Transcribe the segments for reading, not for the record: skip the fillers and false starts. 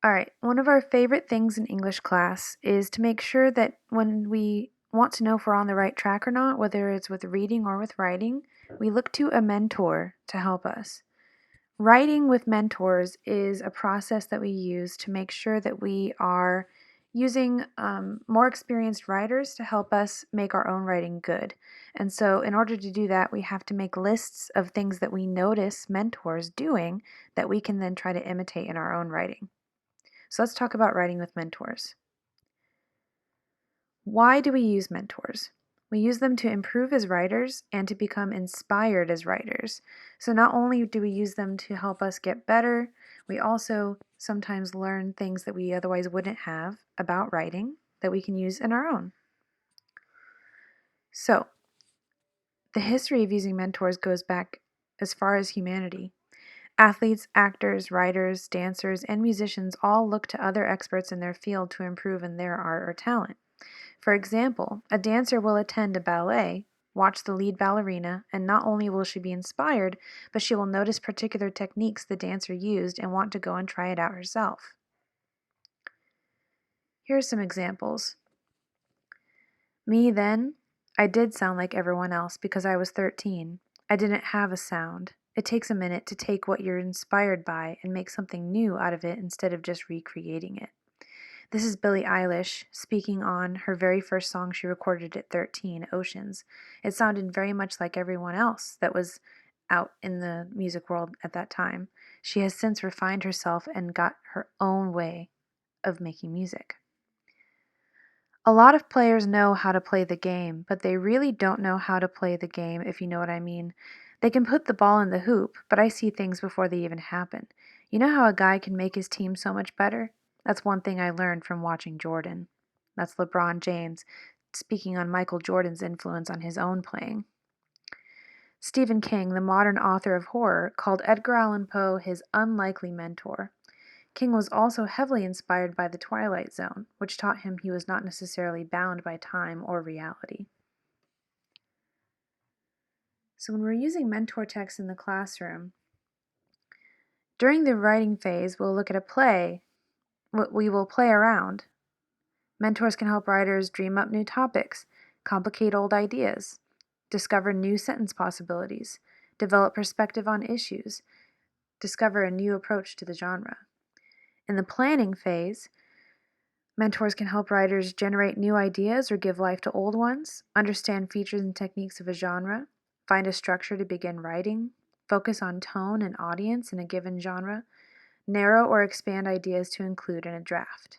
All right, one of our favorite things in English class is to make sure that when we want to know if we're on the right track or not, whether it's with reading or with writing, we look to a mentor to help us. Writing with mentors is a process that we use to make sure that we are using more experienced writers to help us make our own writing good. And so, in order to do that, we have to make lists of things that we notice mentors doing that we can then try to imitate in our own writing. So, let's talk about writing with mentors. Why do we use mentors? We use them to improve as writers and to become inspired as writers. So not only do we use them to help us get better, we also sometimes learn things that we otherwise wouldn't have about writing that we can use in our own. So, the history of using mentors goes back as far as humanity. Athletes, actors, writers, dancers, and musicians all look to other experts in their field to improve in their art or talent. For example, a dancer will attend a ballet, watch the lead ballerina, and not only will she be inspired, but she will notice particular techniques the dancer used and want to go and try it out herself. Here are some examples. Me then, I did sound like everyone else because I was 13. I didn't have a sound. It takes a minute to take what you're inspired by and make something new out of it instead of just recreating it. This is Billie Eilish speaking on her very first song she recorded at 13, Oceans. It sounded very much like everyone else that was out in the music world at that time. She has since refined herself and got her own way of making music. A lot of players know how to play the game, but they really don't know how to play the game, if you know what I mean. They can put the ball in the hoop, but I see things before they even happen. You know how a guy can make his team so much better? That's one thing I learned from watching Jordan. That's LeBron James, speaking on Michael Jordan's influence on his own playing. Stephen King, the modern author of horror, called Edgar Allan Poe his unlikely mentor. King was also heavily inspired by The Twilight Zone, which taught him he was not necessarily bound by time or reality. So when we're using mentor texts in the classroom, during the writing phase, we'll look at a play. We will play around. Mentors can help writers dream up new topics, complicate old ideas, discover new sentence possibilities, develop perspective on issues, discover a new approach to the genre. In the planning phase, mentors can help writers generate new ideas or give life to old ones, understand features and techniques of a genre, find a structure to begin writing, focus on tone and audience in a given genre, narrow or expand ideas to include in a draft.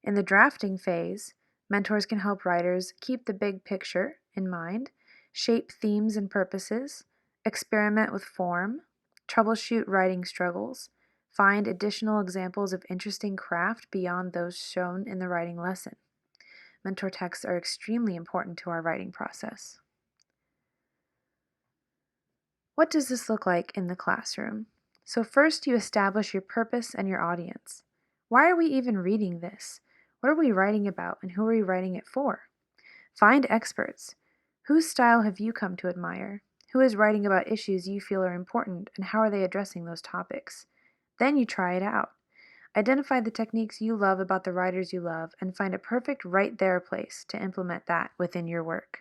In the drafting phase, mentors can help writers keep the big picture in mind, shape themes and purposes, experiment with form, troubleshoot writing struggles, find additional examples of interesting craft beyond those shown in the writing lesson. Mentor texts are extremely important to our writing process. What does this look like in the classroom? So first you establish your purpose and your audience. Why are we even reading this? What are we writing about and who are we writing it for? Find experts. Whose style have you come to admire? Who is writing about issues you feel are important and how are they addressing those topics? Then you try it out. Identify the techniques you love about the writers you love and find a perfect right there place to implement that within your work.